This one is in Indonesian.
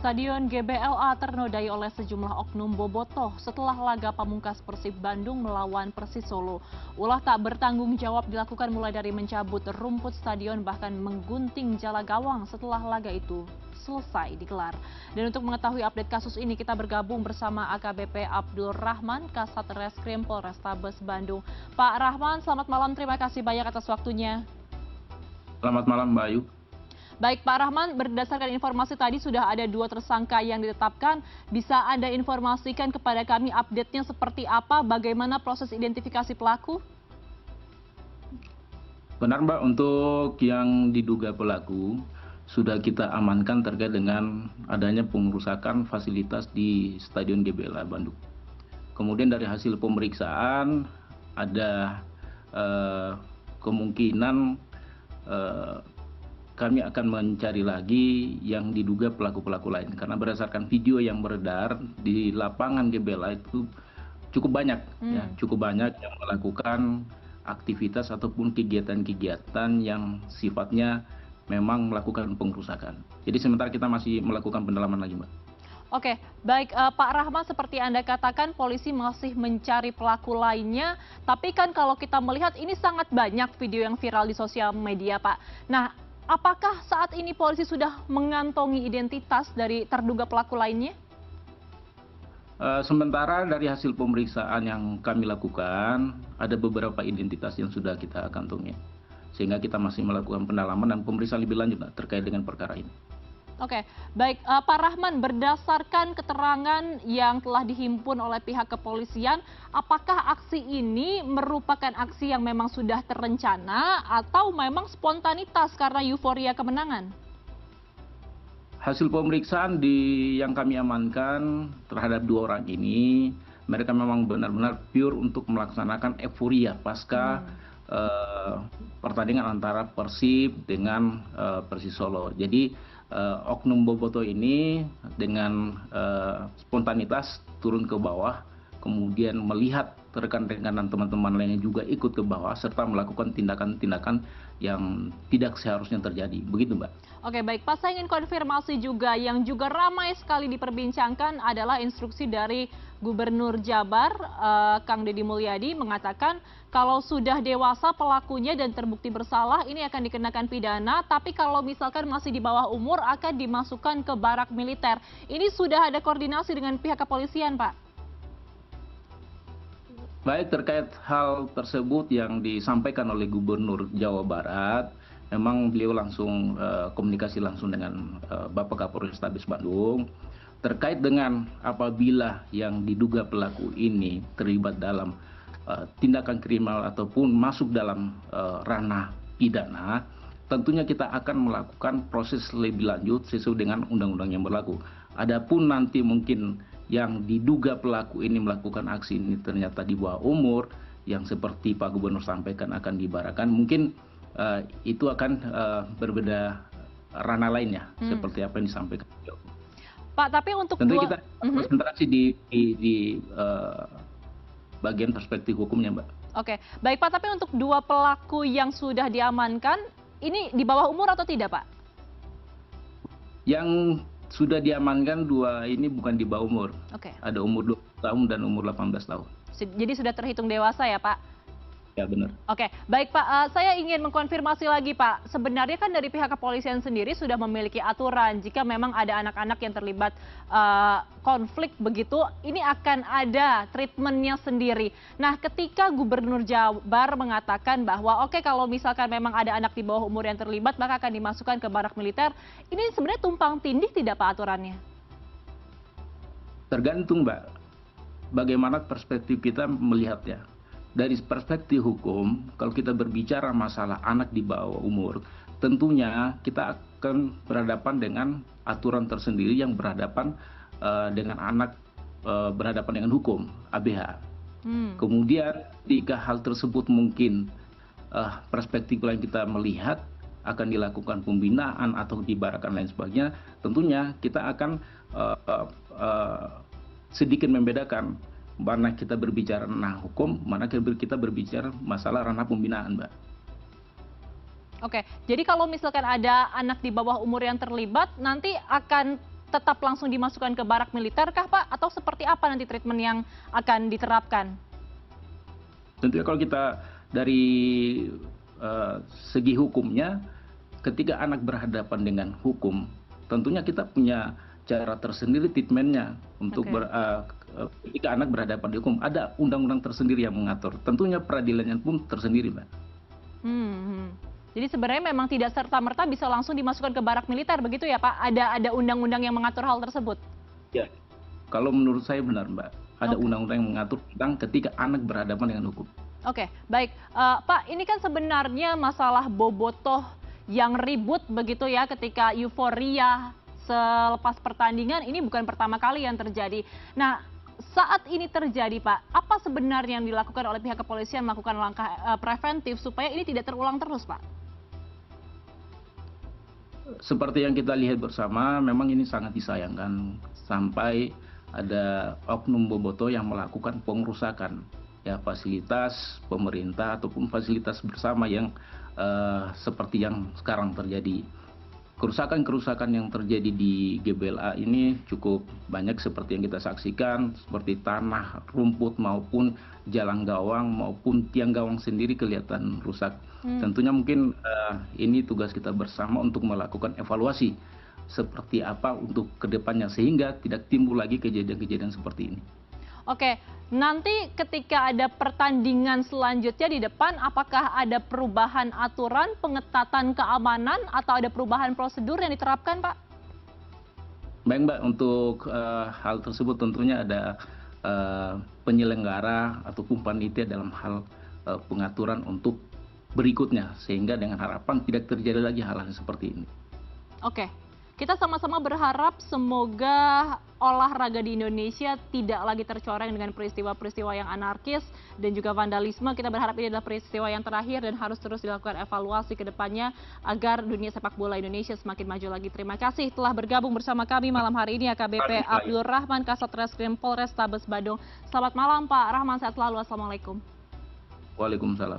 Stadion GBLA ternodai oleh sejumlah oknum bobotoh setelah laga pamungkas Persib Bandung melawan Persis Solo. Ulah tak bertanggung jawab dilakukan mulai dari mencabut rumput stadion bahkan menggunting jala gawang setelah laga itu selesai digelar. Dan untuk mengetahui update kasus ini kita bergabung bersama AKBP Abdul Rahman, Kasat Reskrim Polrestabes Bandung. Pak Rahman, selamat malam, terima kasih banyak atas waktunya. Selamat malam Mbak Ayu. Baik Pak Rahman, berdasarkan informasi tadi sudah ada 2 tersangka yang ditetapkan. Bisa Anda informasikan kepada kami update-nya seperti apa, bagaimana proses identifikasi pelaku? Benar Mbak, untuk yang diduga pelaku sudah kita amankan terkait dengan adanya pengerusakan fasilitas di Stadion GBLA Bandung. Kemudian dari hasil pemeriksaan ada kemungkinan kami akan mencari lagi yang diduga pelaku-pelaku lain. Karena berdasarkan video yang beredar di lapangan GBLA itu cukup banyak, ya, cukup banyak yang melakukan aktivitas ataupun kegiatan-kegiatan yang sifatnya memang melakukan pengrusakan. Jadi sementara kita masih melakukan pendalaman lagi, Mbak. Oke, baik Pak Rahman, seperti Anda katakan polisi masih mencari pelaku lainnya, tapi kan kalau kita melihat ini sangat banyak video yang viral di sosial media, Pak. Nah, apakah saat ini polisi sudah mengantongi identitas dari terduga pelaku lainnya? Sementara dari hasil pemeriksaan yang kami lakukan, ada beberapa identitas yang sudah kita kantongi. Sehingga kita masih melakukan pendalaman dan pemeriksaan lebih lanjut terkait dengan perkara ini. Oke, baik Pak Rahman, berdasarkan keterangan yang telah dihimpun oleh pihak kepolisian, apakah aksi ini merupakan aksi yang memang sudah terencana atau memang spontanitas karena euforia kemenangan? Hasil pemeriksaan yang kami amankan terhadap 2 orang ini, mereka memang benar-benar pure untuk melaksanakan euforia pasca pertandingan antara Persib dengan Persis Solo. Jadi oknum bobotoh ini dengan spontanitas turun ke bawah, kemudian melihat rekan-rekan dan teman-teman lainnya juga ikut ke bawah serta melakukan tindakan-tindakan yang tidak seharusnya terjadi. Begitu, Mbak. Oke, baik Pak, saya ingin konfirmasi juga yang juga ramai sekali diperbincangkan adalah instruksi dari Gubernur Jabar, Kang Deddy Mulyadi, mengatakan kalau sudah dewasa pelakunya dan terbukti bersalah ini akan dikenakan pidana, tapi kalau misalkan masih di bawah umur akan dimasukkan ke barak militer. Ini sudah ada koordinasi dengan pihak kepolisian, Pak? Baik, terkait hal tersebut yang disampaikan oleh Gubernur Jawa Barat, memang beliau langsung komunikasi langsung dengan Bapak Kapolrestabes Bandung terkait dengan apabila yang diduga pelaku ini terlibat dalam tindakan kriminal ataupun masuk dalam ranah pidana, tentunya kita akan melakukan proses lebih lanjut sesuai dengan undang-undang yang berlaku. Adapun nanti mungkin yang diduga pelaku ini melakukan aksi ini ternyata di bawah umur, yang seperti Pak Gubernur sampaikan akan dibarakan, mungkin itu akan berbeda ranah lainnya, seperti apa yang disampaikan. Pak, tapi untuk tentu kita konsentrasi di bagian perspektif hukumnya, Mbak. Oke, baik Pak, tapi untuk 2 pelaku yang sudah diamankan, ini di bawah umur atau tidak, Pak? Yang sudah diamankan 2 ini bukan di bawah umur. Oke. Ada umur 20 tahun dan umur 18 tahun. Jadi sudah terhitung dewasa ya, Pak? Ya, benar. Oke, baik Pak, saya ingin mengkonfirmasi lagi Pak, sebenarnya kan dari pihak kepolisian sendiri sudah memiliki aturan jika memang ada anak-anak yang terlibat konflik begitu, ini akan ada treatmentnya sendiri. Nah, ketika Gubernur Jabar mengatakan bahwa oke, kalau misalkan memang ada anak di bawah umur yang terlibat maka akan dimasukkan ke barak militer, ini sebenarnya tumpang tindih tidak Pak aturannya? Tergantung Mbak, bagaimana perspektif kita melihatnya. Dari perspektif hukum, kalau kita berbicara masalah anak di bawah umur, tentunya kita akan berhadapan dengan aturan tersendiri yang berhadapan dengan anak, berhadapan dengan hukum, ABH. Kemudian jika hal tersebut mungkin perspektif lain kita melihat akan dilakukan pembinaan atau dibarakan lain sebagainya, tentunya kita akan sedikit membedakan mana kita berbicara ranah hukum, mana kita berbicara masalah ranah pembinaan, Mbak. Oke, jadi kalau misalkan ada anak di bawah umur yang terlibat, nanti akan tetap langsung dimasukkan ke barak militer kah Pak? Atau seperti apa nanti treatment yang akan diterapkan? Tentunya kalau kita dari segi hukumnya, ketika anak berhadapan dengan hukum, tentunya kita punya cara tersendiri treatmentnya untuk ketika anak berhadapan di hukum. Ada undang-undang tersendiri yang mengatur. Tentunya peradilannya pun tersendiri, Mbak. Jadi sebenarnya memang tidak serta-merta bisa langsung dimasukkan ke barak militer, begitu ya Pak? Ada undang-undang yang mengatur hal tersebut? Ya, kalau menurut saya benar, Mbak. Ada undang-undang yang mengatur tentang ketika anak berhadapan dengan hukum. Oke, baik. Pak, ini kan sebenarnya masalah bobotoh yang ribut begitu ya ketika euforia selepas pertandingan ini bukan pertama kali yang terjadi. Nah, saat ini terjadi Pak, apa sebenarnya yang dilakukan oleh pihak kepolisian melakukan langkah preventif supaya ini tidak terulang terus Pak? Seperti yang kita lihat bersama, memang ini sangat disayangkan sampai ada oknum bobotoh yang melakukan pengrusakan ya fasilitas pemerintah ataupun fasilitas bersama yang seperti yang sekarang terjadi. Kerusakan-kerusakan yang terjadi di GBLA ini cukup banyak seperti yang kita saksikan, seperti tanah, rumput maupun jalan gawang maupun tiang gawang sendiri kelihatan rusak. Tentunya mungkin ini tugas kita bersama untuk melakukan evaluasi seperti apa untuk kedepannya sehingga tidak timbul lagi kejadian-kejadian seperti ini. Oke, nanti ketika ada pertandingan selanjutnya di depan, apakah ada perubahan aturan, pengetatan keamanan, atau ada perubahan prosedur yang diterapkan, Pak? Baik, Mbak, untuk hal tersebut tentunya ada penyelenggara ataupun panitia dalam hal pengaturan untuk berikutnya, sehingga dengan harapan tidak terjadi lagi hal-hal seperti ini. Oke. Kita sama-sama berharap semoga olahraga di Indonesia tidak lagi tercoreng dengan peristiwa-peristiwa yang anarkis dan juga vandalisme. Kita berharap ini adalah peristiwa yang terakhir dan harus terus dilakukan evaluasi ke depannya agar dunia sepak bola Indonesia semakin maju lagi. Terima kasih telah bergabung bersama kami malam hari ini AKBP Abdul Rahman, Kasat Reskrim Polrestabes Bandung. Selamat malam Pak Rahman, sehat selalu. Assalamualaikum. Waalaikumsalam.